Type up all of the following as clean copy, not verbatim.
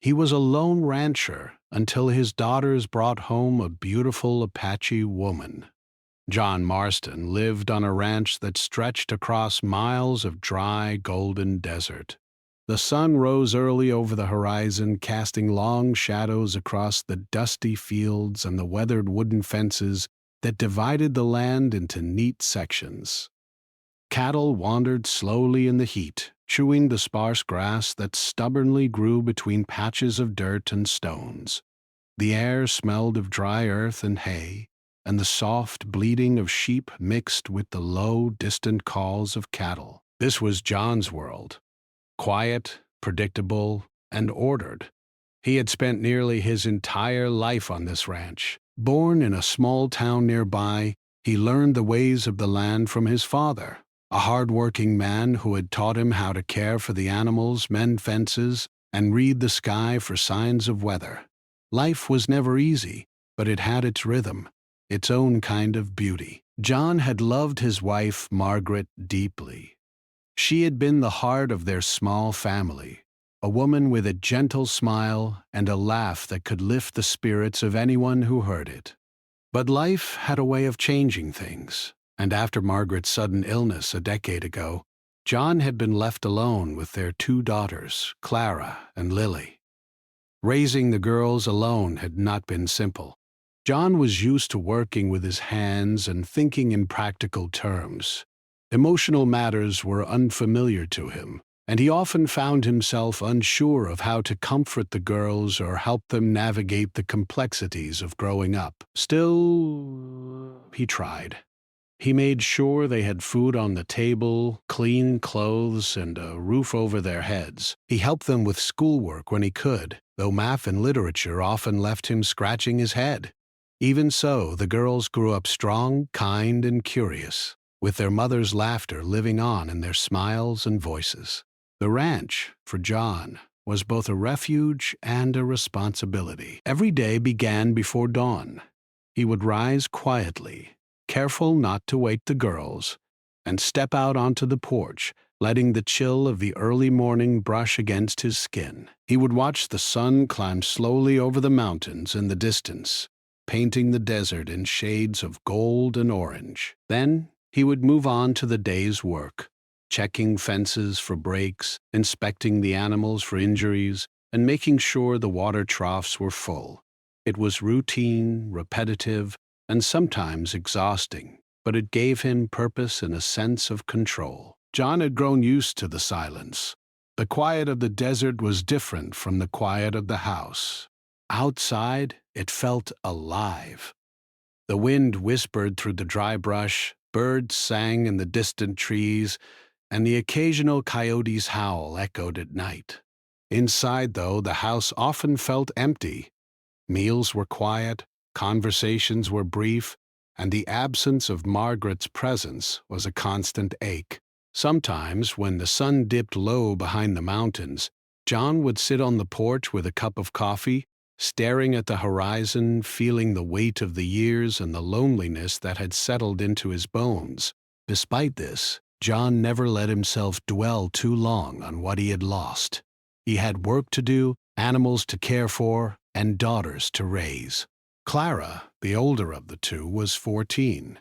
He was a lone rancher until his daughters brought home a beautiful Apache woman. John Marston lived on a ranch that stretched across miles of dry, golden desert. The sun rose early over the horizon, casting long shadows across the dusty fields and the weathered wooden fences that divided the land into neat sections. Cattle wandered slowly in the heat, chewing the sparse grass that stubbornly grew between patches of dirt and stones. The air smelled of dry earth and hay, and the soft bleating of sheep mixed with the low, distant calls of cattle. This was John's world, quiet, predictable, and ordered. He had spent nearly his entire life on this ranch. Born in a small town nearby, he learned the ways of the land from his father, a hard-working man who had taught him how to care for the animals, mend fences, and read the sky for signs of weather. Life was never easy, but it had its rhythm, its own kind of beauty. John had loved his wife, Margaret, deeply. She had been the heart of their small family, a woman with a gentle smile and a laugh that could lift the spirits of anyone who heard it. But life had a way of changing things, and after Margaret's sudden illness a decade ago, John had been left alone with their two daughters, Clara and Lily. Raising the girls alone had not been simple. John was used to working with his hands and thinking in practical terms. Emotional matters were unfamiliar to him, and he often found himself unsure of how to comfort the girls or help them navigate the complexities of growing up. Still, he tried. He made sure they had food on the table, clean clothes, and a roof over their heads. He helped them with schoolwork when he could, though math and literature often left him scratching his head. Even so, the girls grew up strong, kind, and curious, with their mother's laughter living on in their smiles and voices. The ranch, for John, was both a refuge and a responsibility. Every day began before dawn. He would rise quietly, careful not to wake the girls, and step out onto the porch, letting the chill of the early morning brush against his skin. He would watch the sun climb slowly over the mountains in the distance, painting the desert in shades of gold and orange. Then he would move on to the day's work, checking fences for breaks, inspecting the animals for injuries, and making sure the water troughs were full. It was routine, repetitive, and sometimes exhausting, but it gave him purpose and a sense of control. John had grown used to the silence. The quiet of the desert was different from the quiet of the house. Outside, it felt alive. The wind whispered through the dry brush, birds sang in the distant trees, and the occasional coyote's howl echoed at night. Inside, though, the house often felt empty. Meals were quiet, conversations were brief, and the absence of Margaret's presence was a constant ache. Sometimes, when the sun dipped low behind the mountains, John would sit on the porch with a cup of coffee, staring at the horizon, feeling the weight of the years and the loneliness that had settled into his bones. Despite this, John never let himself dwell too long on what he had lost. He had work to do, animals to care for, and daughters to raise. Clara, the older of the two, was 14.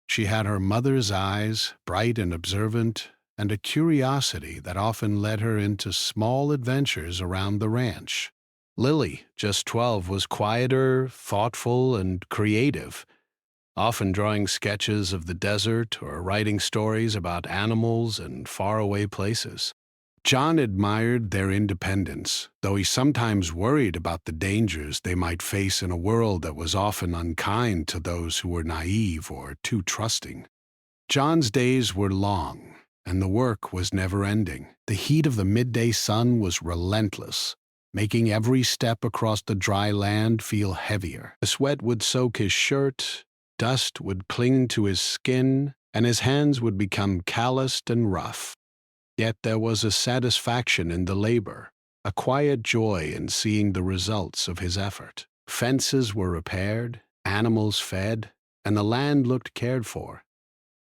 She had her mother's eyes, bright and observant, and a curiosity that often led her into small adventures around the ranch. Lily, just 12, was quieter, thoughtful, and creative, often drawing sketches of the desert or writing stories about animals and faraway places. John admired their independence, though he sometimes worried about the dangers they might face in a world that was often unkind to those who were naive or too trusting. John's days were long, and the work was never-ending. The heat of the midday sun was relentless, making every step across the dry land feel heavier. The sweat would soak his shirt, dust would cling to his skin, and his hands would become calloused and rough. Yet there was a satisfaction in the labor, a quiet joy in seeing the results of his effort. Fences were repaired, animals fed, and the land looked cared for.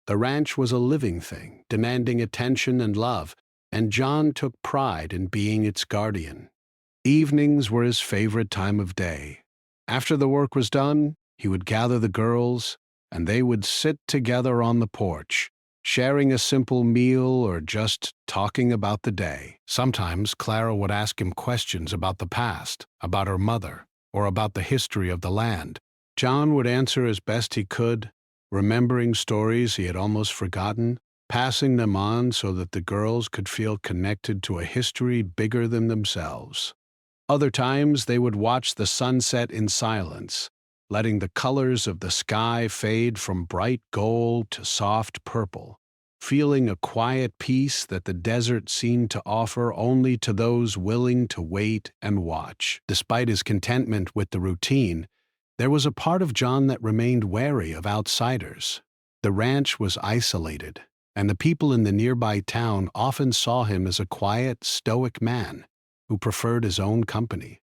The ranch was a living thing, demanding attention and love, and John took pride in being its guardian. Evenings were his favorite time of day. After the work was done, he would gather the girls, and they would sit together on the porch, sharing a simple meal or just talking about the day. Sometimes Clara would ask him questions about the past, about her mother, or about the history of the land. John would answer as best he could, remembering stories he had almost forgotten, passing them on so that the girls could feel connected to a history bigger than themselves. Other times they would watch the sunset in silence, letting the colors of the sky fade from bright gold to soft purple, feeling a quiet peace that the desert seemed to offer only to those willing to wait and watch. Despite his contentment with the routine, there was a part of John that remained wary of outsiders. The ranch was isolated, and the people in the nearby town often saw him as a quiet, stoic man who preferred his own company.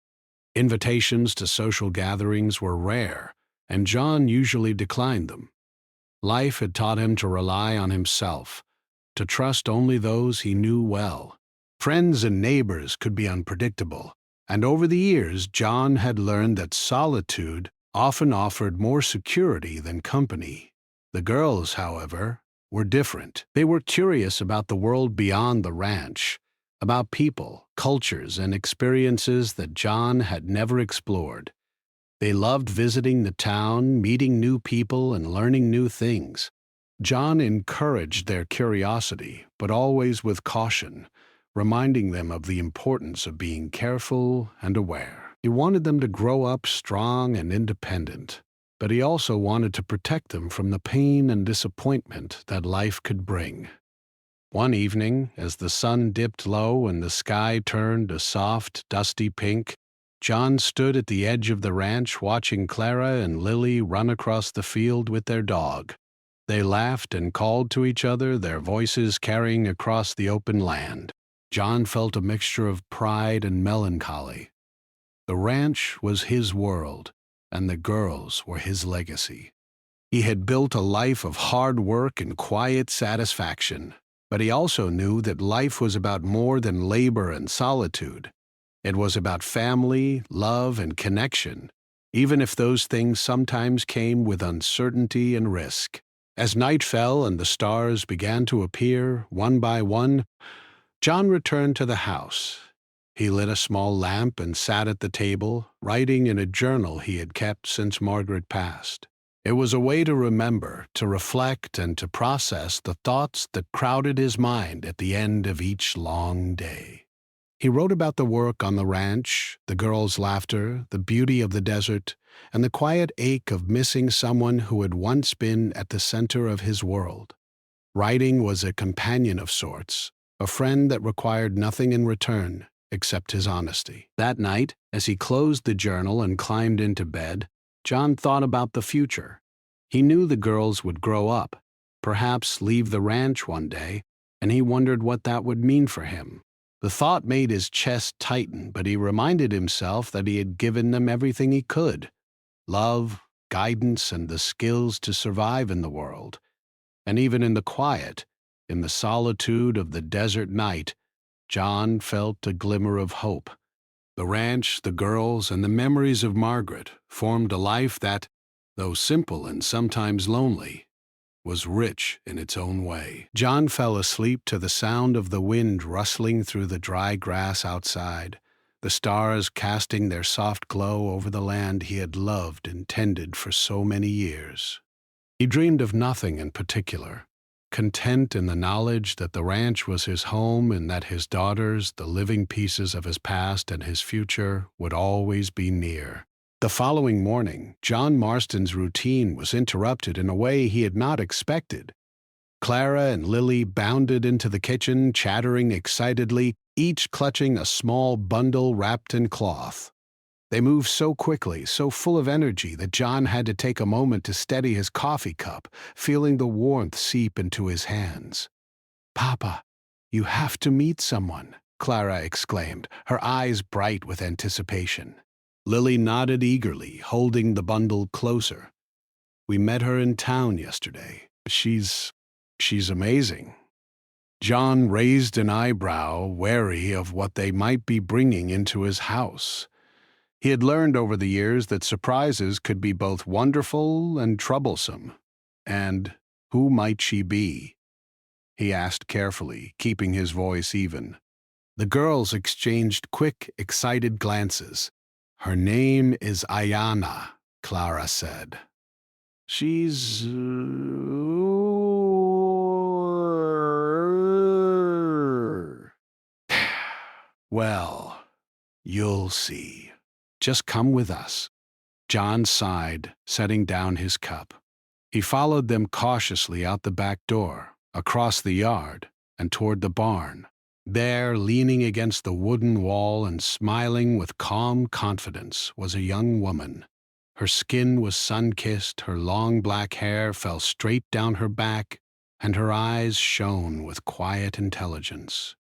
Invitations to social gatherings were rare, and John usually declined them. Life had taught him to rely on himself, to trust only those he knew well. Friends and neighbors could be unpredictable, and over the years John had learned that solitude often offered more security than company. The girls, however, were different. They were curious about the world beyond the ranch, about people, cultures, and experiences that John had never explored. They loved visiting the town, meeting new people, and learning new things. John encouraged their curiosity, but always with caution, reminding them of the importance of being careful and aware. He wanted them to grow up strong and independent, but he also wanted to protect them from the pain and disappointment that life could bring. One evening, as the sun dipped low and the sky turned a soft, dusty pink, John stood at the edge of the ranch watching Clara and Lily run across the field with their dog. They laughed and called to each other, their voices carrying across the open land. John felt a mixture of pride and melancholy. The ranch was his world, and the girls were his legacy. He had built a life of hard work and quiet satisfaction. But he also knew that life was about more than labor and solitude. It was about family, love, and connection, even if those things sometimes came with uncertainty and risk. As night fell and the stars began to appear, one by one, John returned to the house. He lit a small lamp and sat at the table, writing in a journal he had kept since Margaret passed. It was a way to remember, to reflect, and to process the thoughts that crowded his mind at the end of each long day. He wrote about the work on the ranch, the girls' laughter, the beauty of the desert, and the quiet ache of missing someone who had once been at the center of his world. Writing was a companion of sorts, a friend that required nothing in return except his honesty. That night, as he closed the journal and climbed into bed, John thought about the future. He knew the girls would grow up, perhaps leave the ranch one day, and he wondered what that would mean for him. The thought made his chest tighten, but he reminded himself that he had given them everything he could: love, guidance, and the skills to survive in the world. And even in the quiet, in the solitude of the desert night, John felt a glimmer of hope. The ranch, the girls, and the memories of Margaret formed a life that, though simple and sometimes lonely, was rich in its own way. John fell asleep to the sound of the wind rustling through the dry grass outside, the stars casting their soft glow over the land he had loved and tended for so many years. He dreamed of nothing in particular, content in the knowledge that the ranch was his home and that his daughters, the living pieces of his past and his future, would always be near. The following morning, John Marston's routine was interrupted in a way he had not expected. Clara and Lily bounded into the kitchen, chattering excitedly, each clutching a small bundle wrapped in cloth. They moved so quickly, so full of energy, that John had to take a moment to steady his coffee cup, feeling the warmth seep into his hands. "Papa, you have to meet someone," Clara exclaimed, her eyes bright with anticipation. Lily nodded eagerly, holding the bundle closer. "We met her in town yesterday. She's amazing." John raised an eyebrow, wary of what they might be bringing into his house. He had learned over the years that surprises could be both wonderful and troublesome. And who might she be? He asked carefully, keeping his voice even. The girls exchanged quick, excited glances. Her name is Ayana, Clara said. She's... Well, you'll see. Just come with us. John sighed, setting down his cup. He followed them cautiously out the back door, across the yard, and toward the barn. There, leaning against the wooden wall and smiling with calm confidence, was a young woman. Her skin was sun-kissed, her long black hair fell straight down her back, and her eyes shone with quiet intelligence.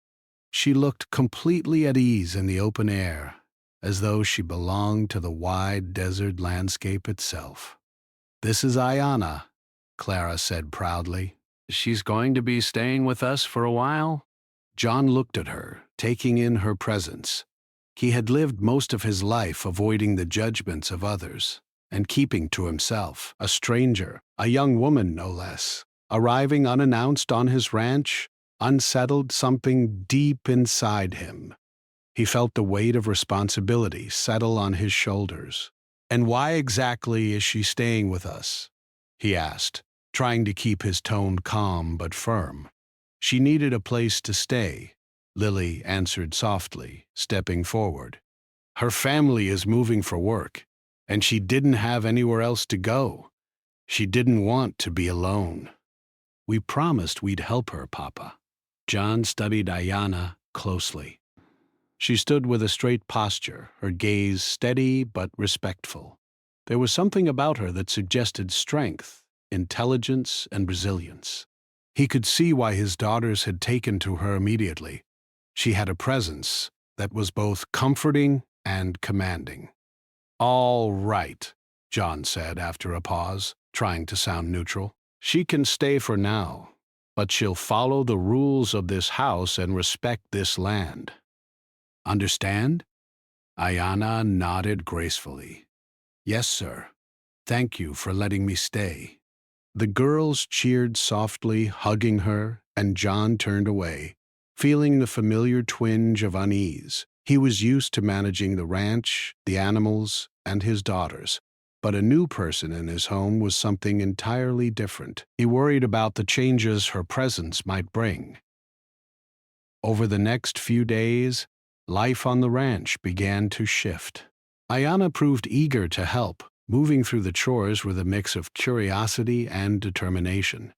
She looked completely at ease in the open air, as though she belonged to the wide desert landscape itself. "This is Ayana," Clara said proudly. "She's going to be staying with us for a while?" John looked at her, taking in her presence. He had lived most of his life avoiding the judgments of others and keeping to himself, a stranger, a young woman no less, arriving unannounced on his ranch, unsettled something deep inside him. He felt the weight of responsibility settle on his shoulders. "And why exactly is she staying with us?" he asked, trying to keep his tone calm but firm. "She needed a place to stay," Lily answered softly, stepping forward. "Her family is moving for work, and she didn't have anywhere else to go. She didn't want to be alone." "We promised we'd help her, Papa." John studied Ayana closely. She stood with a straight posture, her gaze steady but respectful. There was something about her that suggested strength, intelligence, and resilience. He could see why his daughters had taken to her immediately. She had a presence that was both comforting and commanding. "All right," John said after a pause, trying to sound neutral. "She can stay for now, but she'll follow the rules of this house and respect this land. Understand?" Ayana nodded gracefully. "Yes, sir. Thank you for letting me stay." The girls cheered softly, hugging her, and John turned away, feeling the familiar twinge of unease. He was used to managing the ranch, the animals, and his daughters, but a new person in his home was something entirely different. He worried about the changes her presence might bring. Over the next few days, life on the ranch began to shift. Ayana proved eager to help, moving through the chores with a mix of curiosity and determination.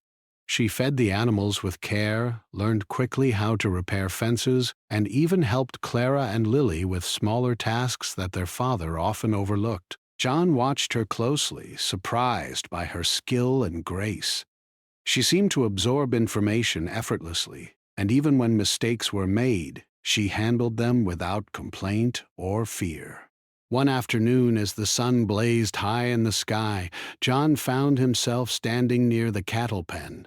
She fed the animals with care, learned quickly how to repair fences, and even helped Clara and Lily with smaller tasks that their father often overlooked. John watched her closely, surprised by her skill and grace. She seemed to absorb information effortlessly, and even when mistakes were made, she handled them without complaint or fear. One afternoon, as the sun blazed high in the sky, John found himself standing near the cattle pen,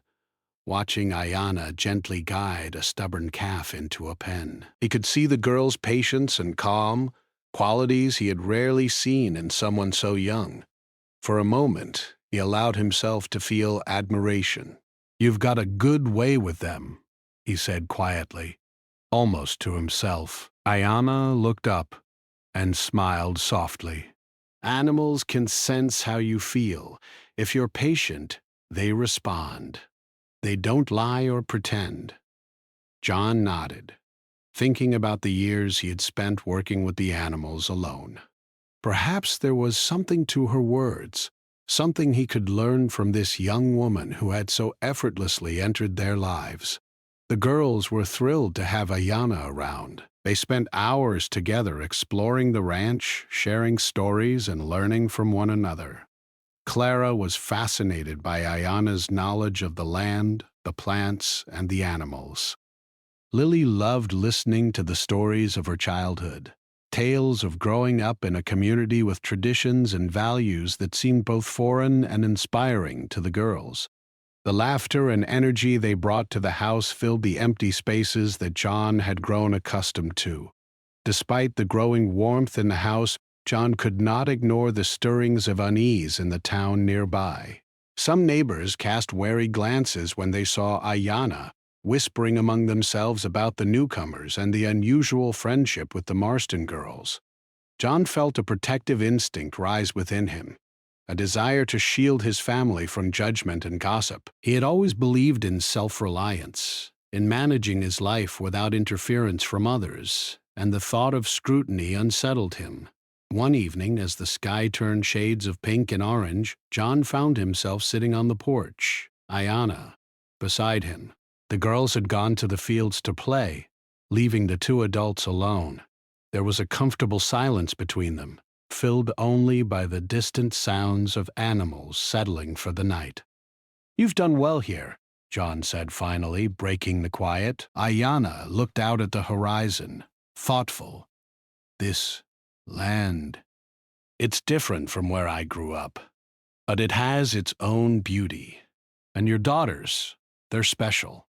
watching Ayana gently guide a stubborn calf into a pen. He could see the girl's patience and calm, qualities he had rarely seen in someone so young. For a moment, he allowed himself to feel admiration. "You've got a good way with them," he said quietly, almost to himself. Ayana looked up and smiled softly. "Animals can sense how you feel. If you're patient, they respond. They don't lie or pretend." John nodded, thinking about the years he had spent working with the animals alone. Perhaps there was something to her words, something he could learn from this young woman who had so effortlessly entered their lives. The girls were thrilled to have Ayana around. They spent hours together exploring the ranch, sharing stories, and learning from one another. Clara was fascinated by Ayana's knowledge of the land, the plants, and the animals. Lily loved listening to the stories of her childhood, tales of growing up in a community with traditions and values that seemed both foreign and inspiring to the girls. The laughter and energy they brought to the house filled the empty spaces that John had grown accustomed to. Despite the growing warmth in the house, John could not ignore the stirrings of unease in the town nearby. Some neighbors cast wary glances when they saw Ayanna, whispering among themselves about the newcomers and the unusual friendship with the Marston girls. John felt a protective instinct rise within him, a desire to shield his family from judgment and gossip. He had always believed in self-reliance, in managing his life without interference from others, and the thought of scrutiny unsettled him. One evening, as the sky turned shades of pink and orange, John found himself sitting on the porch, Ayanna beside him. The girls had gone to the fields to play, leaving the two adults alone. There was a comfortable silence between them, filled only by the distant sounds of animals settling for the night. "You've done well here," John said finally, breaking the quiet. Ayanna looked out at the horizon, thoughtful. "This land, it's different from where I grew up, but it has its own beauty. And your daughters, they're special.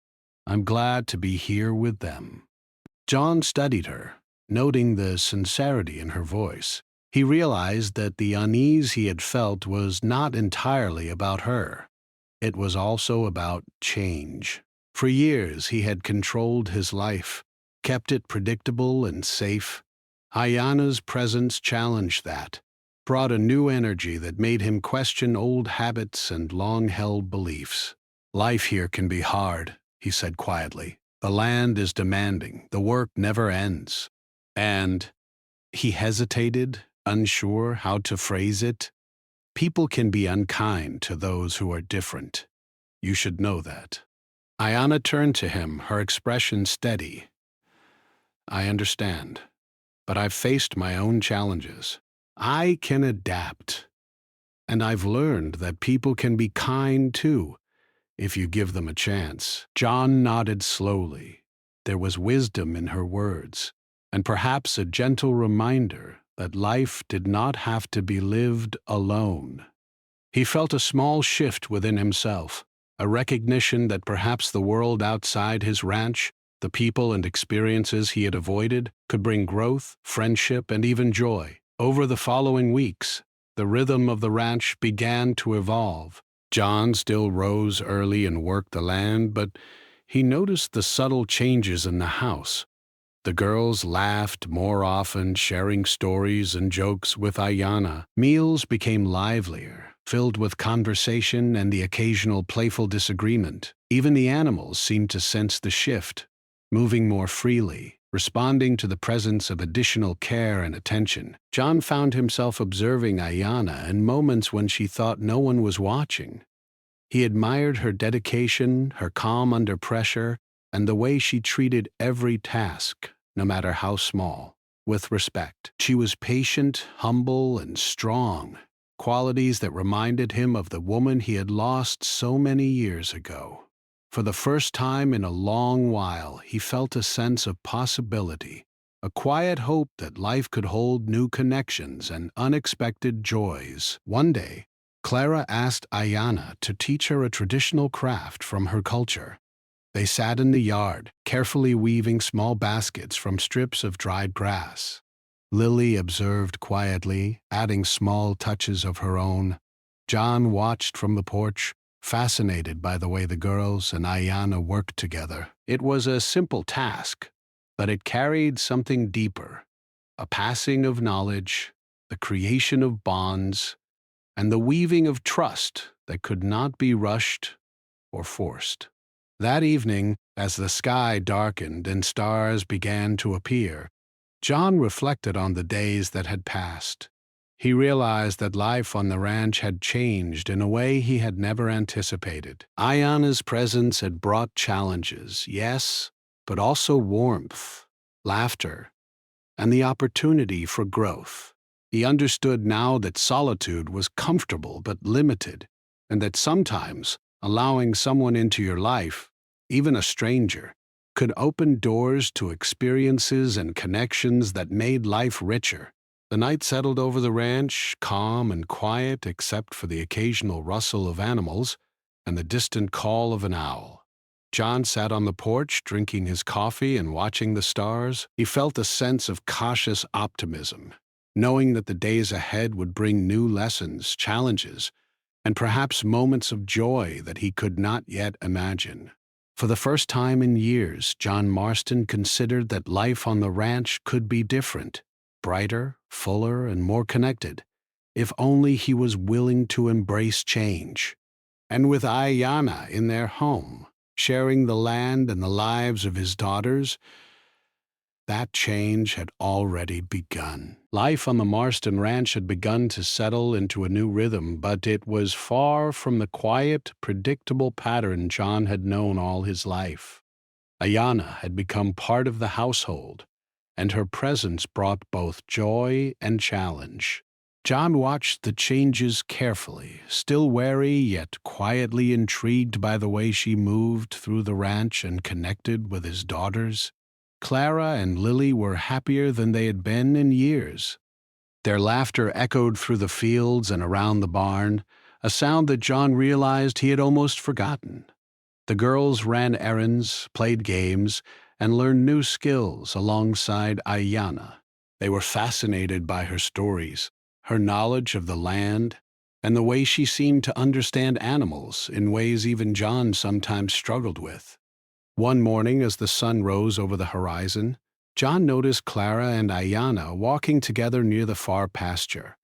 I'm glad to be here with them." John studied her, noting the sincerity in her voice. He realized that the unease he had felt was not entirely about her. It was also about change. For years he had controlled his life, kept it predictable and safe. Ayanna's presence challenged that, brought a new energy that made him question old habits and long-held beliefs. "Life here can be hard," he said quietly. "The land is demanding, the work never ends." And he hesitated, unsure how to phrase it. "People can be unkind to those who are different. You should know that." Ayanna turned to him, her expression steady. "I understand, but I've faced my own challenges. I can adapt. And I've learned that people can be kind too, if you give them a chance." John nodded slowly. There was wisdom in her words, and perhaps a gentle reminder that life did not have to be lived alone. He felt a small shift within himself, a recognition that perhaps the world outside his ranch, the people and experiences he had avoided, could bring growth, friendship, and even joy. Over the following weeks, the rhythm of the ranch began to evolve. John still rose early and worked the land, but he noticed the subtle changes in the house. The girls laughed more often, sharing stories and jokes with Ayanna. Meals became livelier, filled with conversation and the occasional playful disagreement. Even the animals seemed to sense the shift, moving more freely, responding to the presence of additional care and attention. John found himself observing Ayanna in moments when she thought no one was watching. He admired her dedication, her calm under pressure, and the way she treated every task, no matter how small, with respect. She was patient, humble, and strong, qualities that reminded him of the woman he had lost so many years ago. For the first time in a long while, he felt a sense of possibility, a quiet hope that life could hold new connections and unexpected joys. One day, Clara asked Ayanna to teach her a traditional craft from her culture. They sat in the yard, carefully weaving small baskets from strips of dried grass. Lily observed quietly, adding small touches of her own. John watched from the porch, fascinated by the way the girls and Ayanna worked together. It was a simple task, but it carried something deeper, a passing of knowledge, the creation of bonds, and the weaving of trust that could not be rushed or forced. That evening, as the sky darkened and stars began to appear, John reflected on the days that had passed. He realized that life on the ranch had changed in a way he had never anticipated. Ayanna's presence had brought challenges, yes, but also warmth, laughter, and the opportunity for growth. He understood now that solitude was comfortable but limited, and that sometimes allowing someone into your life, even a stranger, could open doors to experiences and connections that made life richer. The night settled over the ranch, calm and quiet except for the occasional rustle of animals, and the distant call of an owl. John sat on the porch, drinking his coffee and watching the stars. He felt a sense of cautious optimism, knowing that the days ahead would bring new lessons, challenges, and perhaps moments of joy that he could not yet imagine. For the first time in years, John Marston considered that life on the ranch could be different, brighter, fuller, and more connected, if only he was willing to embrace change. And with Ayanna in their home, sharing the land and the lives of his daughters, that change had already begun. Life on the Marston Ranch had begun to settle into a new rhythm, but it was far from the quiet, predictable pattern John had known all his life. Ayanna had become part of the household, and her presence brought both joy and challenge. John watched the changes carefully, still wary yet quietly intrigued by the way she moved through the ranch and connected with his daughters. Clara and Lily were happier than they had been in years. Their laughter echoed through the fields and around the barn, a sound that John realized he had almost forgotten. The girls ran errands, played games, and learned new skills alongside Ayanna. They were fascinated by her stories, her knowledge of the land, and the way she seemed to understand animals in ways even John sometimes struggled with. One morning, as the sun rose over the horizon, John noticed Clara and Ayanna walking together near the far pasture.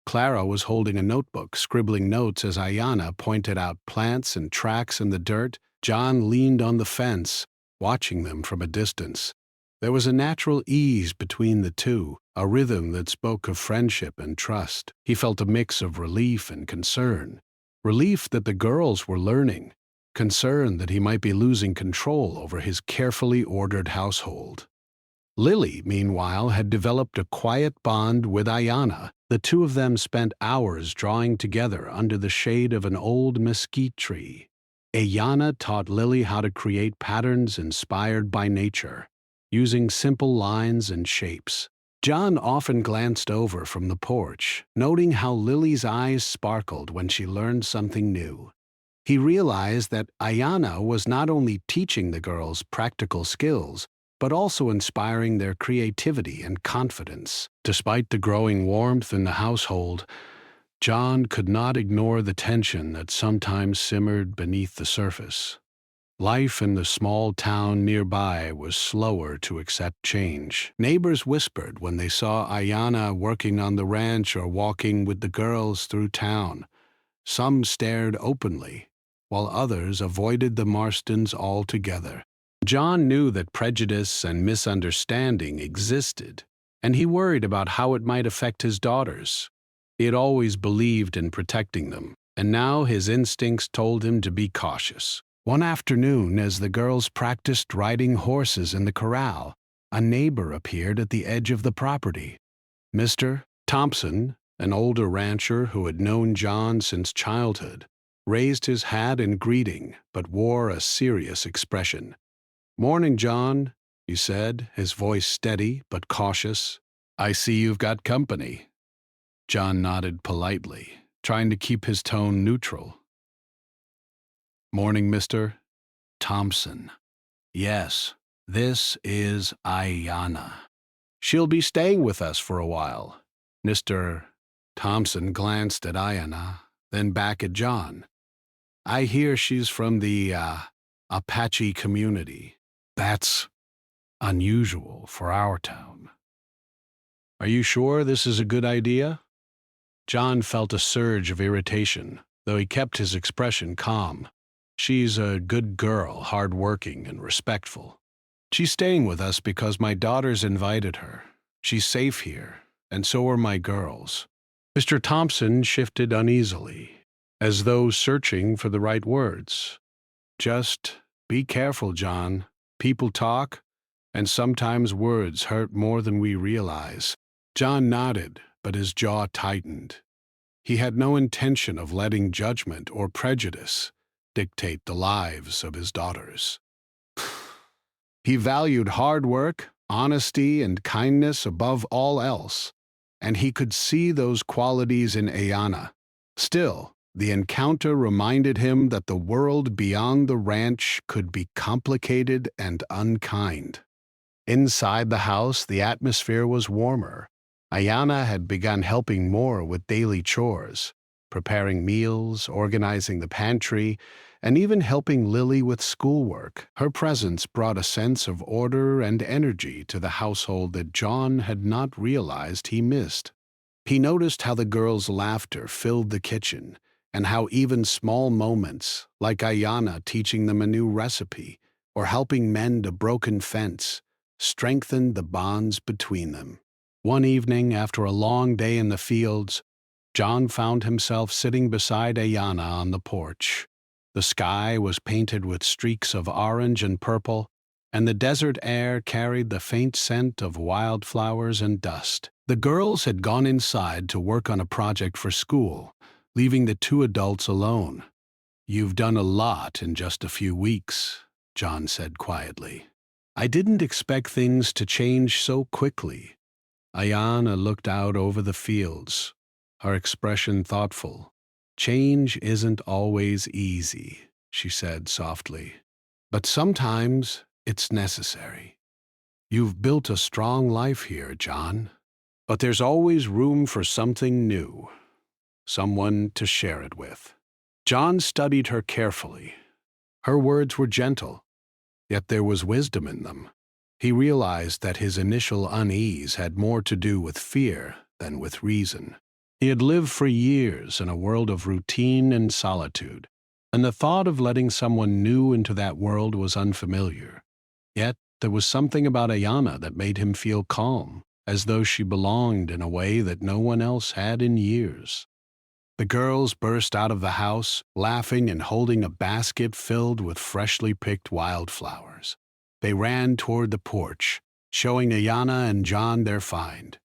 Clara was holding a notebook, scribbling notes as Ayanna pointed out plants and tracks in the dirt. John leaned on the fence, watching them from a distance. There was a natural ease between the two, a rhythm that spoke of friendship and trust. He felt a mix of relief and concern. Relief that the girls were learning, concern that he might be losing control over his carefully ordered household. Lily, meanwhile, had developed a quiet bond with Ayanna. The two of them spent hours drawing together under the shade of an old mesquite tree. Ayanna taught Lily how to create patterns inspired by nature, using simple lines and shapes. John often glanced over from the porch, noting how Lily's eyes sparkled when she learned something new. He realized that Ayanna was not only teaching the girls practical skills, but also inspiring their creativity and confidence. Despite the growing warmth in the household, John could not ignore the tension that sometimes simmered beneath the surface. Life in the small town nearby was slower to accept change. Neighbors whispered when they saw Ayanna working on the ranch or walking with the girls through town. Some stared openly, while others avoided the Marstons altogether. John knew that prejudice and misunderstanding existed, and he worried about how it might affect his daughters. He had always believed in protecting them, and now his instincts told him to be cautious. One afternoon, as the girls practiced riding horses in the corral, a neighbor appeared at the edge of the property. Mr. Thompson, an older rancher who had known John since childhood, raised his hat in greeting but wore a serious expression. "Morning, John," he said, his voice steady but cautious. "I see you've got company." John nodded politely, trying to keep his tone neutral. "Morning, Mr. Thompson. Yes, this is Ayanna. She'll be staying with us for a while." Mr. Thompson glanced at Ayanna, then back at John. "I hear she's from the Apache community. That's unusual for our town. Are you sure this is a good idea?" John felt a surge of irritation, though he kept his expression calm. "She's a good girl, hard-working and respectful. She's staying with us because my daughters invited her. She's safe here, and so are my girls." Mr. Thompson shifted uneasily, as though searching for the right words. "Just be careful, John. People talk, and sometimes words hurt more than we realize." John nodded, but his jaw tightened. He had no intention of letting judgment or prejudice dictate the lives of his daughters. He valued hard work, honesty, and kindness above all else, and he could see those qualities in Ayanna. Still, The encounter reminded him that the world beyond the ranch could be complicated and unkind. Inside the house, the atmosphere was warmer. Ayana had begun helping more with daily chores, preparing meals, organizing the pantry, and even helping Lily with schoolwork. Her presence brought a sense of order and energy to the household that John had not realized he missed. He noticed how the girls' laughter filled the kitchen, and how even small moments, like Ayana teaching them a new recipe or helping mend a broken fence, strengthened the bonds between them. One evening, after a long day in the fields, John found himself sitting beside Ayana on the porch. The sky was painted with streaks of orange and purple, and the desert air carried the faint scent of wildflowers and dust. The girls had gone inside to work on a project for school, leaving the two adults alone. "You've done a lot in just a few weeks," John said quietly. "I didn't expect things to change so quickly." Ayana looked out over the fields, her expression thoughtful. "Change isn't always easy," she said softly, "but sometimes it's necessary. You've built a strong life here, John, but there's always room for something new, someone to share it with." John studied her carefully. Her words were gentle, yet there was wisdom in them. He realized that his initial unease had more to do with fear than with reason. He had lived for years in a world of routine and solitude, and the thought of letting someone new into that world was unfamiliar. Yet there was something about Ayana that made him feel calm, as though she belonged in a way that no one else had in years. The girls burst out of the house, laughing and holding a basket filled with freshly picked wildflowers. They ran toward the porch, showing Ayana and John their find.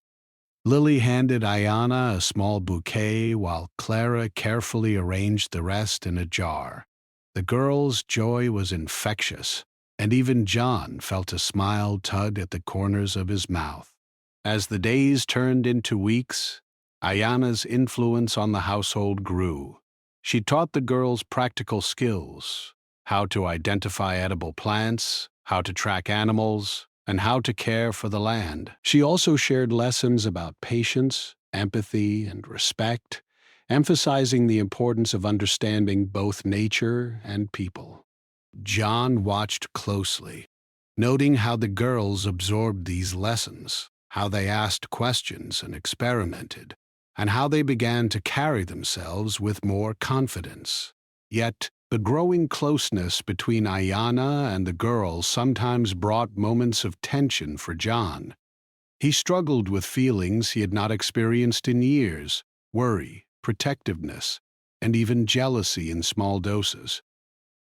Lily handed Ayana a small bouquet while Clara carefully arranged the rest in a jar. The girls' joy was infectious, and even John felt a smile tug at the corners of his mouth. As the days turned into weeks, Ayana's influence on the household grew. She taught the girls practical skills: how to identify edible plants, how to track animals, and how to care for the land. She also shared lessons about patience, empathy, and respect, emphasizing the importance of understanding both nature and people. John watched closely, noting how the girls absorbed these lessons, how they asked questions and experimented, and how they began to carry themselves with more confidence. Yet, the growing closeness between Ayana and the girls sometimes brought moments of tension for John. He struggled with feelings he had not experienced in years: worry, protectiveness, and even jealousy in small doses.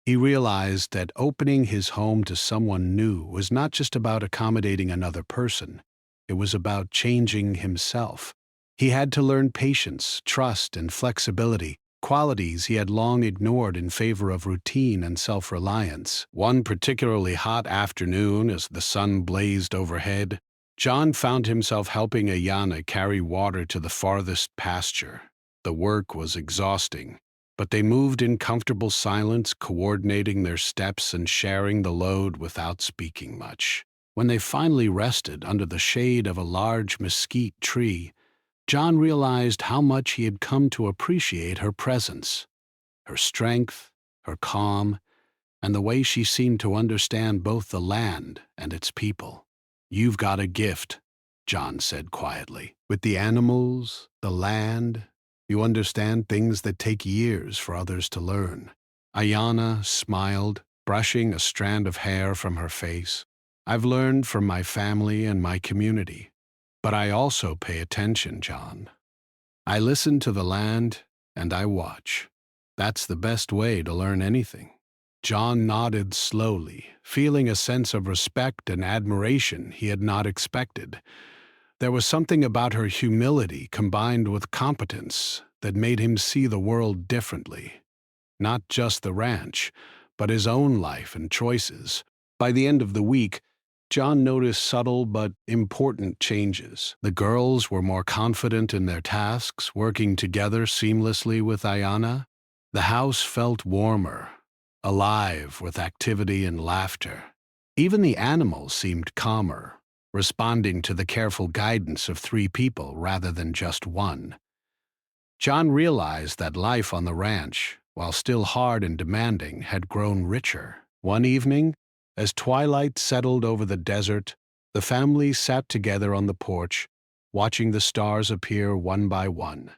He realized that opening his home to someone new was not just about accommodating another person, it was about changing himself. He had to learn patience, trust, and flexibility, qualities he had long ignored in favor of routine and self-reliance. One particularly hot afternoon, as the sun blazed overhead, John found himself helping Ayana carry water to the farthest pasture. The work was exhausting, but they moved in comfortable silence, coordinating their steps and sharing the load without speaking much. When they finally rested under the shade of a large mesquite tree, John realized how much he had come to appreciate her presence, her strength, her calm, and the way she seemed to understand both the land and its people. "You've got a gift," John said quietly. "With the animals, the land, you understand things that take years for others to learn." Ayana smiled, brushing a strand of hair from her face. "I've learned from my family and my community. But I also pay attention, John. I listen to the land and I watch. That's the best way to learn anything." John nodded slowly, feeling a sense of respect and admiration he had not expected. There was something about her humility combined with competence that made him see the world differently. Not just the ranch, but his own life and choices. By the end of the week, John noticed subtle but important changes. The girls were more confident in their tasks, working together seamlessly with Ayanna. The house felt warmer, alive with activity and laughter. Even the animals seemed calmer, responding to the careful guidance of three people rather than just one. John realized that life on the ranch, while still hard and demanding, had grown richer. One evening, as twilight settled over the desert, the family sat together on the porch, watching the stars appear one by one.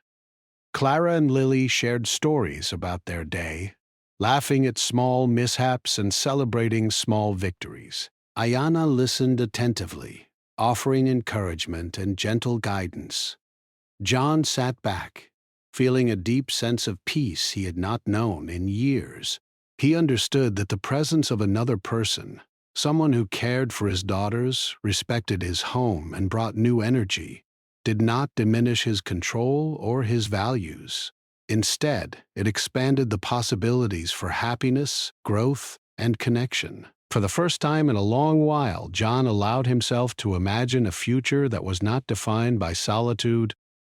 Clara and Lily shared stories about their day, laughing at small mishaps and celebrating small victories. Ayanna listened attentively, offering encouragement and gentle guidance. John sat back, feeling a deep sense of peace he had not known in years. He understood that the presence of another person, someone who cared for his daughters, respected his home, and brought new energy, did not diminish his control or his values. Instead, it expanded the possibilities for happiness, growth, and connection. For the first time in a long while, John allowed himself to imagine a future that was not defined by solitude,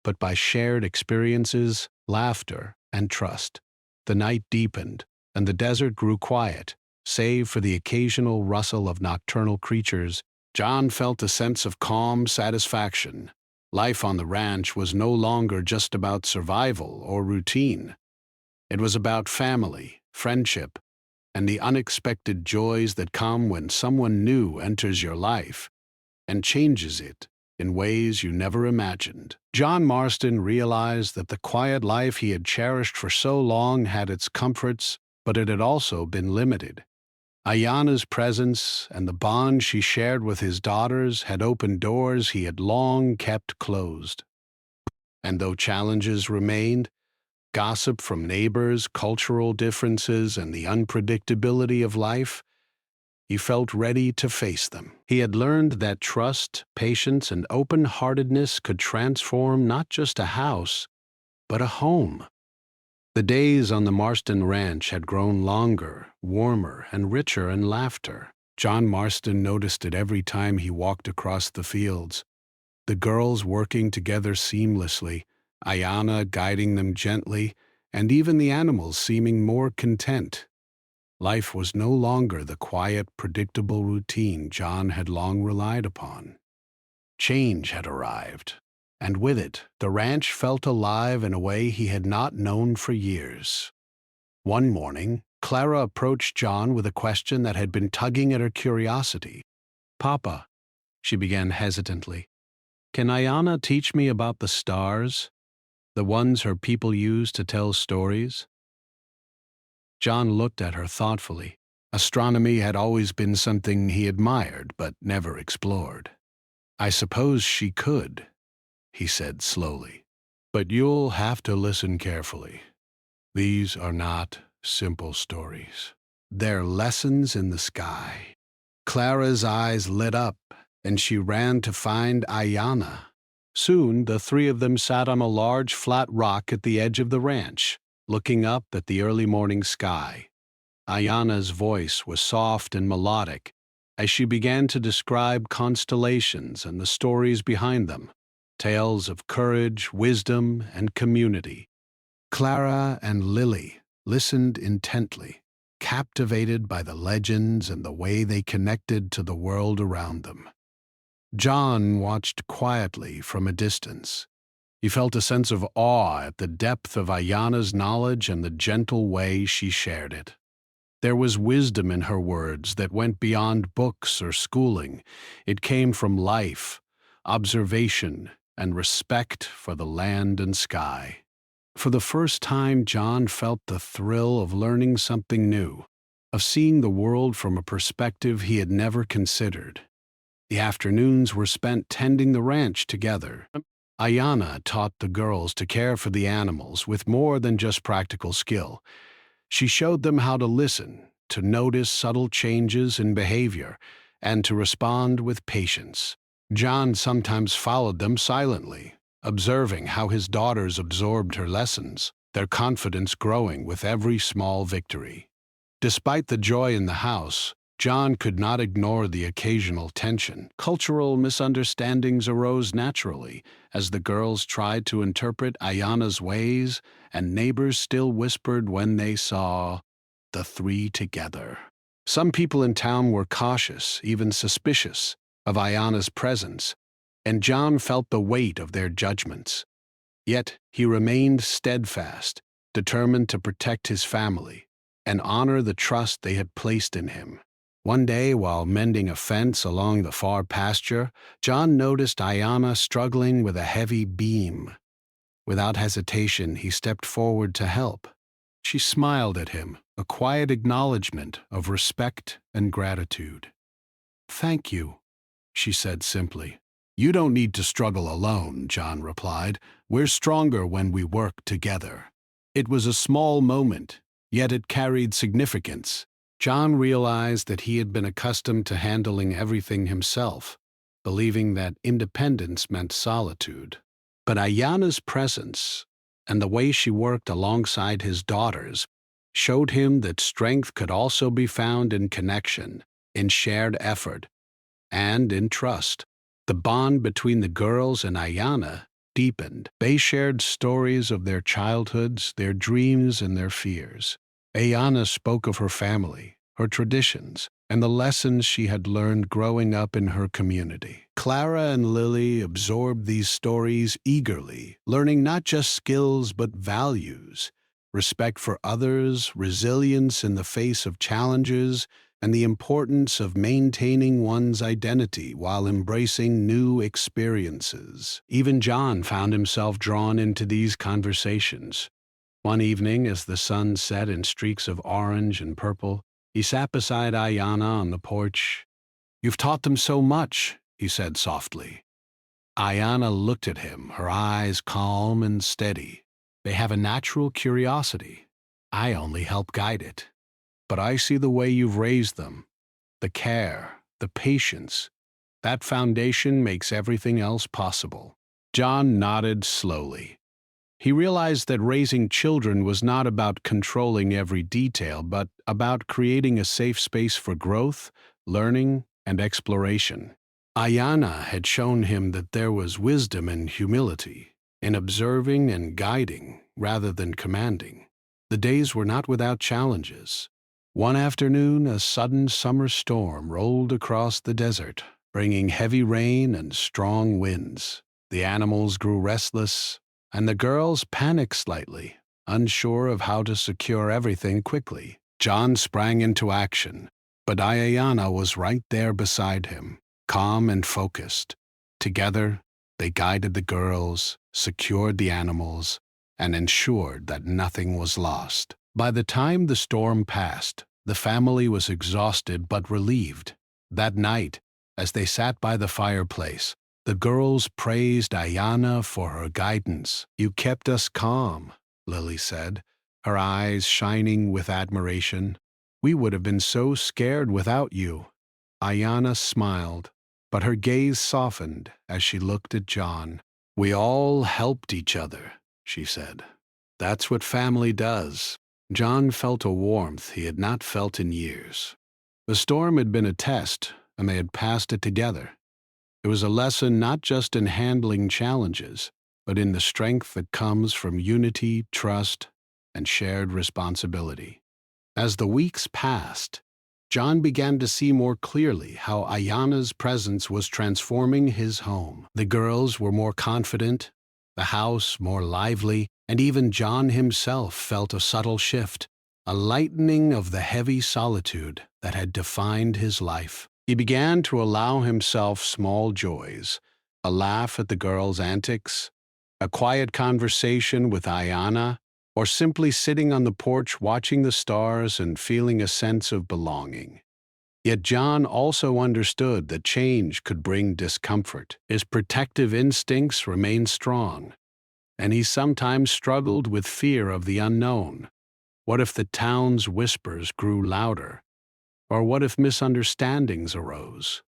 but by shared experiences, laughter, and trust. The night deepened, and the desert grew quiet, save for the occasional rustle of nocturnal creatures. John felt a sense of calm satisfaction. Life on the ranch was no longer just about survival or routine. It was about family, friendship, and the unexpected joys that come when someone new enters your life and changes it in ways you never imagined. John Marston realized that the quiet life he had cherished for so long had its comforts, but it had also been limited. Ayanna's presence and the bond she shared with his daughters had opened doors he had long kept closed. And though challenges remained, gossip from neighbors, cultural differences, and the unpredictability of life, he felt ready to face them. He had learned that trust, patience, and open-heartedness could transform not just a house, but a home. The days on the Marston Ranch had grown longer, warmer, and richer in laughter. John Marston noticed it every time he walked across the fields. The girls working together seamlessly, Ayanna guiding them gently, and even the animals seeming more content. Life was no longer the quiet, predictable routine John had long relied upon. Change had arrived, and with it, the ranch felt alive in a way he had not known for years. One morning, Clara approached John with a question that had been tugging at her curiosity. "Papa," she began hesitantly, "can Ayanna teach me about the stars, the ones her people use to tell stories?" John looked at her thoughtfully. Astronomy had always been something he admired but never explored. "I suppose she could," he said slowly. "But you'll have to listen carefully. These are not simple stories. They're lessons in the sky." Clara's eyes lit up, and she ran to find Ayanna. Soon, the three of them sat on a large flat rock at the edge of the ranch, looking up at the early morning sky. Ayanna's voice was soft and melodic as she began to describe constellations and the stories behind them, tales of courage, wisdom, and community. Clara and Lily listened intently, captivated by the legends and the way they connected to the world around them. John watched quietly from a distance. He felt a sense of awe at the depth of Ayanna's knowledge and the gentle way she shared it. There was wisdom in her words that went beyond books or schooling. It came from life, observation, and respect for the land and sky. For the first time, John felt the thrill of learning something new, of seeing the world from a perspective he had never considered. The afternoons were spent tending the ranch together. Ayanna taught the girls to care for the animals with more than just practical skill. She showed them how to listen, to notice subtle changes in behavior, and to respond with patience. John sometimes followed them silently, observing how his daughters absorbed her lessons, their confidence growing with every small victory. Despite the joy in the house, John could not ignore the occasional tension. Cultural misunderstandings arose naturally as the girls tried to interpret Ayana's ways, and neighbors still whispered when they saw the three together. Some people in town were cautious, even suspicious, of Ayana's presence, and John felt the weight of their judgments. Yet he remained steadfast, determined to protect his family and honor the trust they had placed in him. One day, while mending a fence along the far pasture, John noticed Ayana struggling with a heavy beam. Without hesitation, he stepped forward to help. She smiled at him, a quiet acknowledgement of respect and gratitude. "Thank you," she said simply. "You don't need to struggle alone," John replied. "We're stronger when we work together." It was a small moment, yet it carried significance. John realized that he had been accustomed to handling everything himself, believing that independence meant solitude. But Ayana's presence and the way she worked alongside his daughters showed him that strength could also be found in connection, in shared effort, and in trust. The bond between the girls and Ayana deepened. They shared stories of their childhoods, their dreams, and their fears. Ayana spoke of her family, her traditions, and the lessons she had learned growing up in her community. Clara and Lily absorbed these stories eagerly, learning not just skills but values: respect for others, resilience in the face of challenges, and the importance of maintaining one's identity while embracing new experiences. Even John found himself drawn into these conversations. One evening, as the sun set in streaks of orange and purple, he sat beside Ayana on the porch. "You've taught them so much," he said softly. Ayana looked at him, her eyes calm and steady. "They have a natural curiosity. I only help guide it. But I see the way you've raised them, the care, the patience. That foundation makes everything else possible." John nodded slowly. He realized that raising children was not about controlling every detail, but about creating a safe space for growth, learning, and exploration. Ayana had shown him that there was wisdom and humility in observing and guiding rather than commanding. The days were not without challenges. One afternoon, a sudden summer storm rolled across the desert, bringing heavy rain and strong winds. The animals grew restless, and the girls panicked slightly, unsure of how to secure everything quickly. John sprang into action, but Ayana was right there beside him, calm and focused. Together, they guided the girls, secured the animals, and ensured that nothing was lost. By the time the storm passed, the family was exhausted but relieved. That night, as they sat by the fireplace, the girls praised Ayana for her guidance. "You kept us calm," Lily said, her eyes shining with admiration. "We would have been so scared without you." Ayana smiled, but her gaze softened as she looked at John. "We all helped each other," she said. "That's what family does." John felt a warmth he had not felt in years. The storm had been a test, and they had passed it together. It was a lesson not just in handling challenges, but in the strength that comes from unity, trust, and shared responsibility. As the weeks passed, John began to see more clearly how Ayana's presence was transforming his home. The girls were more confident, the house more lively, and even John himself felt a subtle shift, a lightening of the heavy solitude that had defined his life. He began to allow himself small joys: a laugh at the girls' antics, a quiet conversation with Ayana, or simply sitting on the porch watching the stars and feeling a sense of belonging. Yet John also understood that change could bring discomfort. His protective instincts remained strong, and he sometimes struggled with fear of the unknown. What if the town's whispers grew louder? Or what if misunderstandings arose?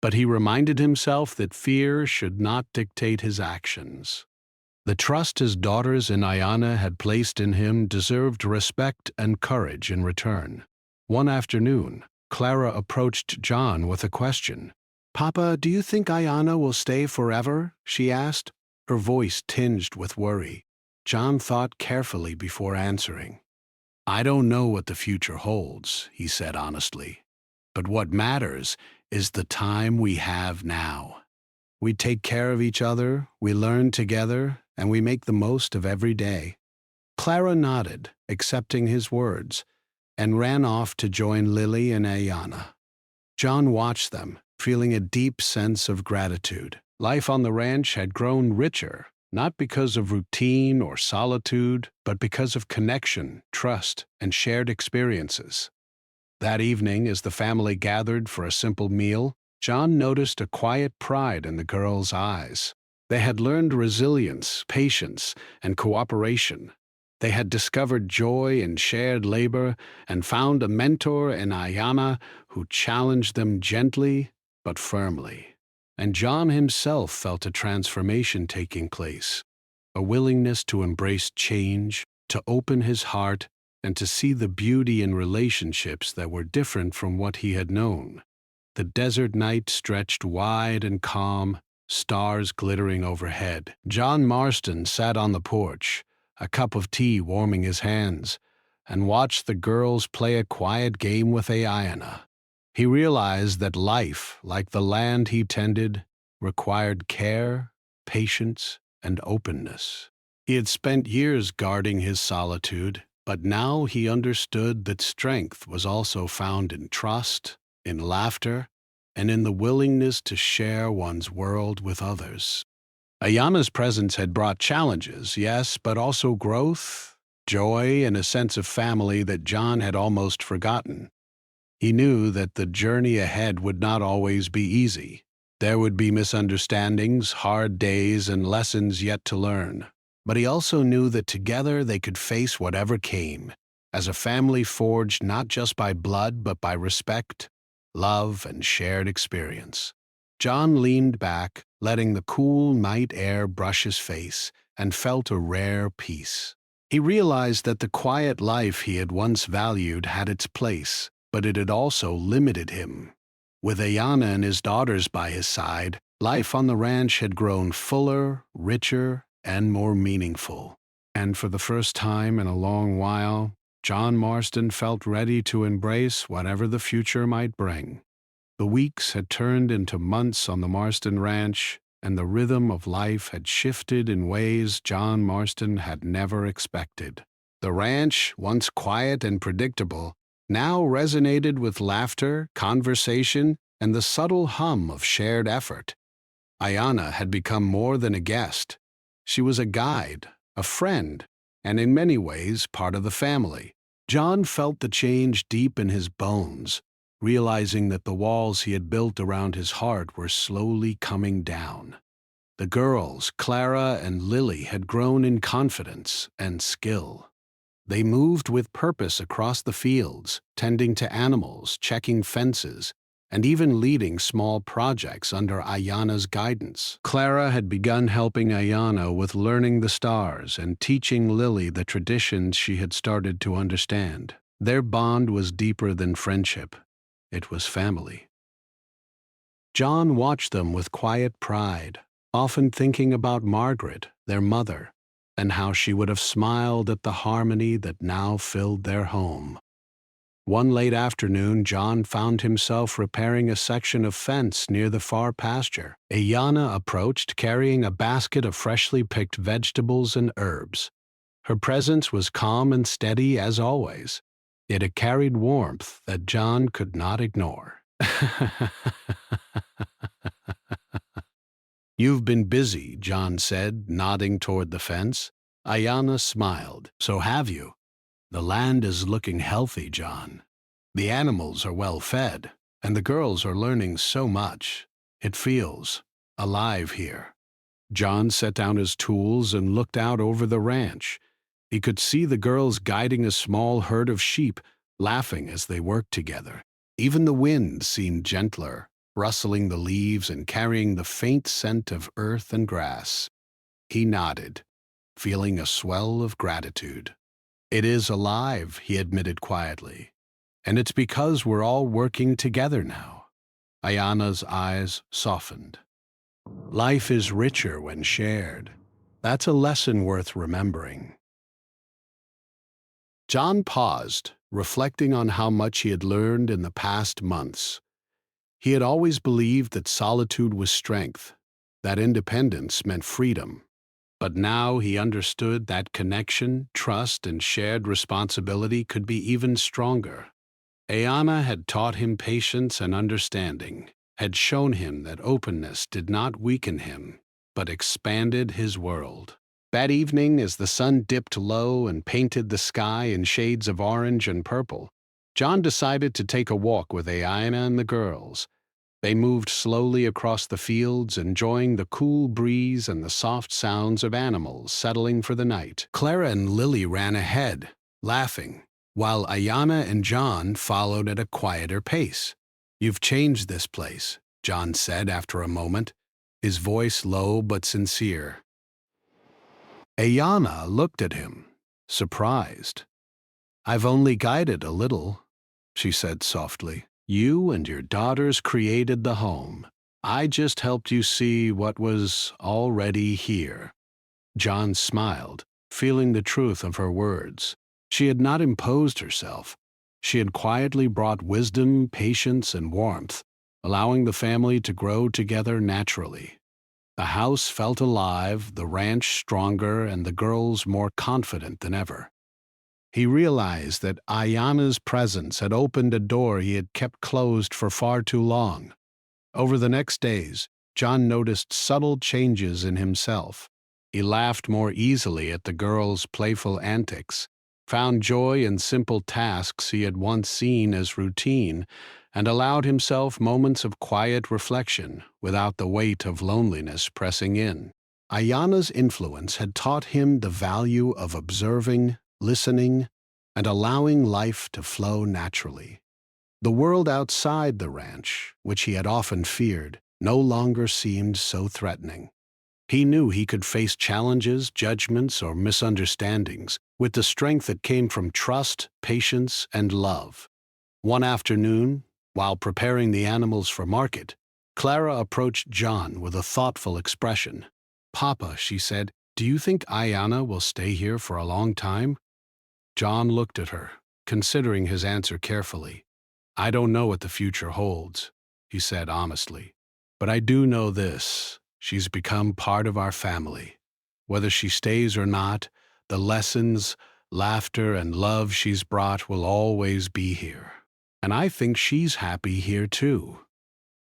But he reminded himself that fear should not dictate his actions. The trust his daughters and Ayana had placed in him deserved respect and courage in return. One afternoon, Clara approached John with a question. "Papa, do you think Ayana will stay forever?" she asked, her voice tinged with worry. John thought carefully before answering. "I don't know what the future holds," he said honestly. "But what matters is the time we have now. We take care of each other, we learn together, and we make the most of every day." Clara nodded, accepting his words, and ran off to join Lily and Ayana. John watched them, feeling a deep sense of gratitude. Life on the ranch had grown richer, not because of routine or solitude, but because of connection, trust, and shared experiences. That evening, as the family gathered for a simple meal, John noticed a quiet pride in the girls' eyes. They had learned resilience, patience, and cooperation. They had discovered joy in shared labor and found a mentor in Ayana who challenged them gently but firmly. And John himself felt a transformation taking place, a willingness to embrace change, to open his heart, and to see the beauty in relationships that were different from what he had known. The desert night stretched wide and calm, stars glittering overhead. John Marston sat on the porch, a cup of tea warming his hands, and watched the girls play a quiet game with Ayana. He realized that life, like the land he tended, required care, patience, and openness. He had spent years guarding his solitude, but now he understood that strength was also found in trust, in laughter, and in the willingness to share one's world with others. Ayana's presence had brought challenges, yes, but also growth, joy, and a sense of family that John had almost forgotten. He knew that the journey ahead would not always be easy. There would be misunderstandings, hard days, and lessons yet to learn. But he also knew that together they could face whatever came, as a family forged not just by blood but by respect, love, and shared experience. John leaned back, letting the cool night air brush his face, and felt a rare peace. He realized that the quiet life he had once valued had its place, but it had also limited him. With Ayana and his daughters by his side, life on the ranch had grown fuller, richer, and more meaningful. And for the first time in a long while, John Marston felt ready to embrace whatever the future might bring. The weeks had turned into months on the Marston Ranch, and the rhythm of life had shifted in ways John Marston had never expected. The ranch, once quiet and predictable, now resonated with laughter, conversation, and the subtle hum of shared effort. Ayana had become more than a guest. She was a guide, a friend, and in many ways part of the family. John felt the change deep in his bones, realizing that the walls he had built around his heart were slowly coming down. The girls, Clara and Lily, had grown in confidence and skill. They moved with purpose across the fields, tending to animals, checking fences, and even leading small projects under Ayana's guidance. Clara had begun helping Ayana with learning the stars and teaching Lily the traditions she had started to understand. Their bond was deeper than friendship. It was family. John watched them with quiet pride, often thinking about Margaret, their mother, and how she would have smiled at the harmony that now filled their home. One late afternoon, John found himself repairing a section of fence near the far pasture. Ayana approached, carrying a basket of freshly picked vegetables and herbs. Her presence was calm and steady as always, yet it carried warmth that John could not ignore. "You've been busy," John said, nodding toward the fence. Ayana smiled. "So have you. The land is looking healthy, John. The animals are well fed, and the girls are learning so much. It feels alive here." John set down his tools and looked out over the ranch. He could see the girls guiding a small herd of sheep, laughing as they worked together. Even the wind seemed gentler, rustling the leaves and carrying the faint scent of earth and grass. He nodded, feeling a swell of gratitude. "It is alive," he admitted quietly. And it's because we're all working together now. Ayana's eyes softened. Life is richer when shared. That's a lesson worth remembering. John paused, reflecting on how much he had learned in the past months. He had always believed that solitude was strength, that independence meant freedom. But now he understood that connection, trust, and shared responsibility could be even stronger. Ayana had taught him patience and understanding, had shown him that openness did not weaken him, but expanded his world. That evening, as the sun dipped low and painted the sky in shades of orange and purple, John decided to take a walk with Ayana and the girls. They moved slowly across the fields, enjoying the cool breeze and the soft sounds of animals settling for the night. Clara and Lily ran ahead, laughing, while Ayana and John followed at a quieter pace. "You've changed this place," John said after a moment, his voice low but sincere. Ayana looked at him, surprised. "I've only guided a little," she said softly. "You and your daughters created the home. I just helped you see what was already here." John smiled, feeling the truth of her words. She had not imposed herself. She had quietly brought wisdom, patience, and warmth, allowing the family to grow together naturally. The house felt alive, the ranch stronger, and the girls more confident than ever. He realized that Ayana's presence had opened a door he had kept closed for far too long. Over the next days, John noticed subtle changes in himself. He laughed more easily at the girls' playful antics, found joy in simple tasks he had once seen as routine, and allowed himself moments of quiet reflection without the weight of loneliness pressing in. Ayana's influence had taught him the value of observing, listening, and allowing life to flow naturally. The world outside the ranch, which he had often feared, no longer seemed so threatening. He knew he could face challenges, judgments, or misunderstandings with the strength that came from trust, patience, and love. One afternoon, while preparing the animals for market, Clara approached John with a thoughtful expression. "Papa," she said, "do you think Ayana will stay here for a long time?" John looked at her, considering his answer carefully. "I don't know what the future holds," he said honestly. "But I do know this. She's become part of our family. Whether she stays or not, the lessons, laughter, and love she's brought will always be here. And I think she's happy here too."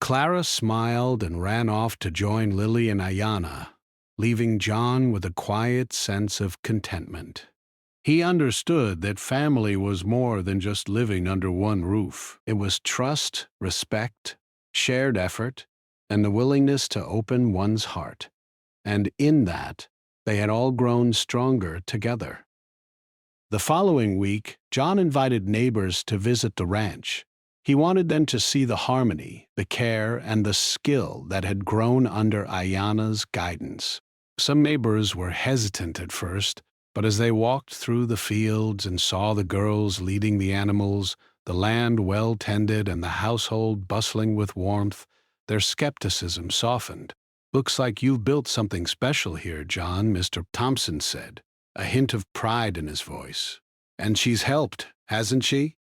Clara smiled and ran off to join Lily and Ayana, leaving John with a quiet sense of contentment. He understood that family was more than just living under one roof. It was trust, respect, shared effort, and the willingness to open one's heart. And in that, they had all grown stronger together. The following week, John invited neighbors to visit the ranch. He wanted them to see the harmony, the care, and the skill that had grown under Ayana's guidance. Some neighbors were hesitant at first, but as they walked through the fields and saw the girls leading the animals, the land well tended, and the household bustling with warmth, their skepticism softened. "Looks like you've built something special here, John," Mr. Thompson said, a hint of pride in his voice. "And she's helped, hasn't she?"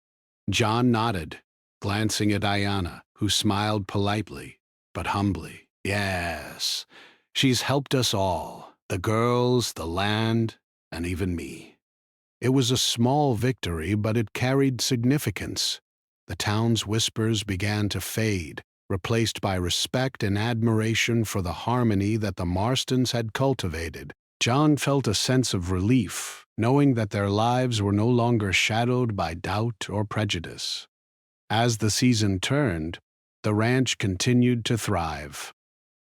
John nodded, glancing at Ayana, who smiled politely, but humbly. "Yes, she's helped us all, the girls, the land, and even me." It was a small victory, but it carried significance. The town's whispers began to fade, replaced by respect and admiration for the harmony that the Marstons had cultivated. John felt a sense of relief, knowing that their lives were no longer shadowed by doubt or prejudice. As the season turned, the ranch continued to thrive.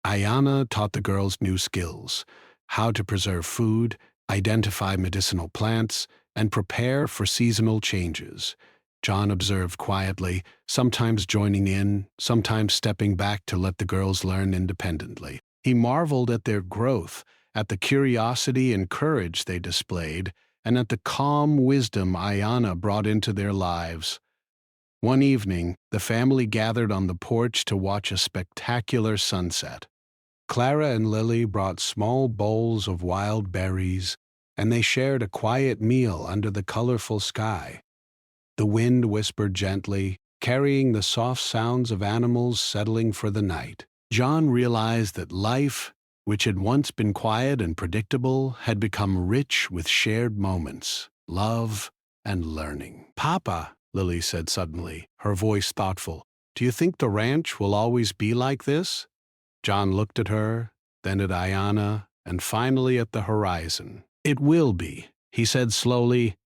Ayana taught the girls new skills: how to preserve food, identify medicinal plants, and prepare for seasonal changes. John observed quietly, sometimes joining in, sometimes stepping back to let the girls learn independently. He marveled at their growth, at the curiosity and courage they displayed, and at the calm wisdom Ayana brought into their lives. One evening, the family gathered on the porch to watch a spectacular sunset. Clara and Lily brought small bowls of wild berries, and they shared a quiet meal under the colorful sky. The wind whispered gently, carrying the soft sounds of animals settling for the night. John realized that life, which had once been quiet and predictable, had become rich with shared moments, love, and learning. "Papa," Lily said suddenly, her voice thoughtful, "do you think the ranch will always be like this?" John looked at her, then at Ayanna, and finally at the horizon. "It will be," he said slowly,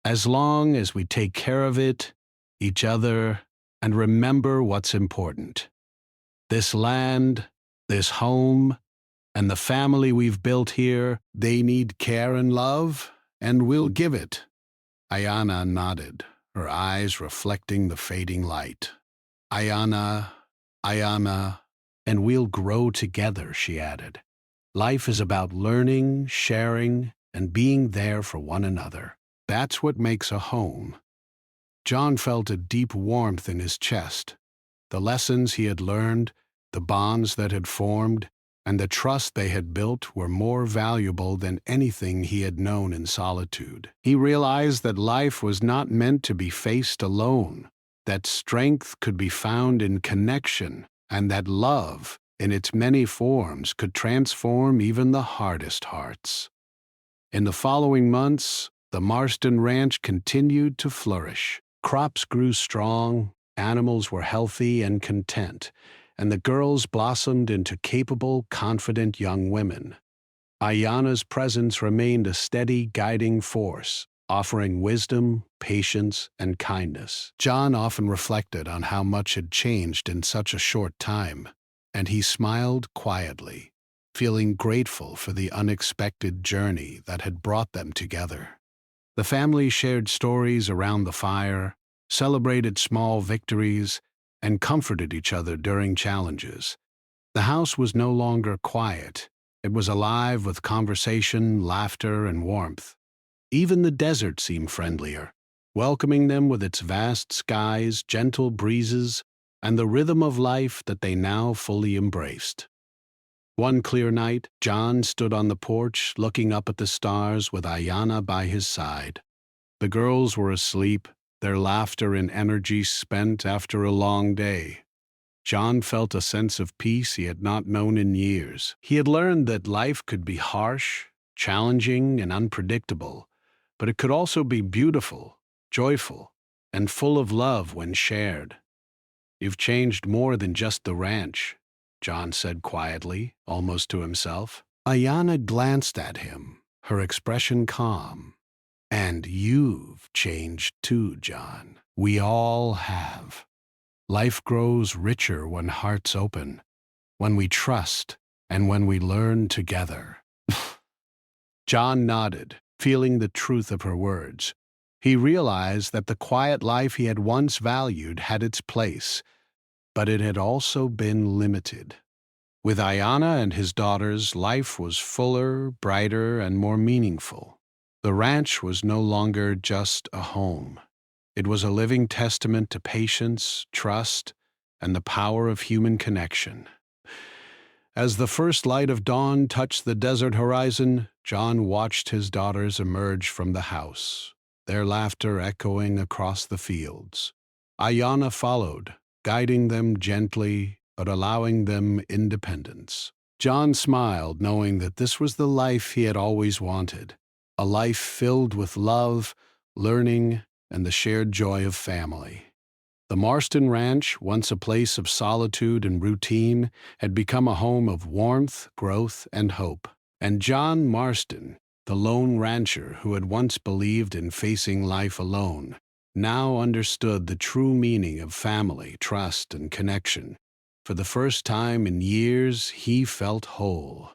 "as long as we take care of it, each other, and remember what's important. This land, this home, and the family we've built here, they need care and love, and we'll give it." Ayanna nodded, her eyes reflecting the fading light. "Ayanna, Ayanna, and we'll grow together," she added. "Life is about learning, sharing, and being there for one another. That's what makes a home." John felt a deep warmth in his chest. The lessons he had learned, the bonds that had formed, and the trust they had built were more valuable than anything he had known in solitude. He realized that life was not meant to be faced alone, that strength could be found in connection, and that love, in its many forms, could transform even the hardest hearts. In the following months, the Marston Ranch continued to flourish. Crops grew strong, animals were healthy and content, and the girls blossomed into capable, confident young women. Ayanna's presence remained a steady, guiding force, offering wisdom, patience, and kindness. John often reflected on how much had changed in such a short time, and he smiled quietly, feeling grateful for the unexpected journey that had brought them together. The family shared stories around the fire, celebrated small victories, and comforted each other during challenges. The house was no longer quiet. It was alive with conversation, laughter, and warmth. Even the desert seemed friendlier, welcoming them with its vast skies, gentle breezes, and the rhythm of life that they now fully embraced. One clear night, John stood on the porch, looking up at the stars with Ayanna by his side. The girls were asleep, their laughter and energy spent after a long day. John felt a sense of peace he had not known in years. He had learned that life could be harsh, challenging, and unpredictable, but it could also be beautiful, joyful, and full of love when shared. "You've changed more than just the ranch," John said quietly, almost to himself. Ayanna glanced at him, her expression calm. "And you've changed too, John. We all have. Life grows richer when hearts open, when we trust, and when we learn together." John nodded, feeling the truth of her words. He realized that the quiet life he had once valued had its place, but it had also been limited. With Ayanna and his daughters, life was fuller, brighter, and more meaningful. The ranch was no longer just a home. It was a living testament to patience, trust, and the power of human connection. As the first light of dawn touched the desert horizon, John watched his daughters emerge from the house, their laughter echoing across the fields. Ayanna followed, guiding them gently, but allowing them independence. John smiled, knowing that this was the life he had always wanted, a life filled with love, learning, and the shared joy of family. The Marston Ranch, once a place of solitude and routine, had become a home of warmth, growth, and hope. And John Marston, the lone rancher who had once believed in facing life alone, now understood the true meaning of family, trust, and connection. For the first time in years, he felt whole.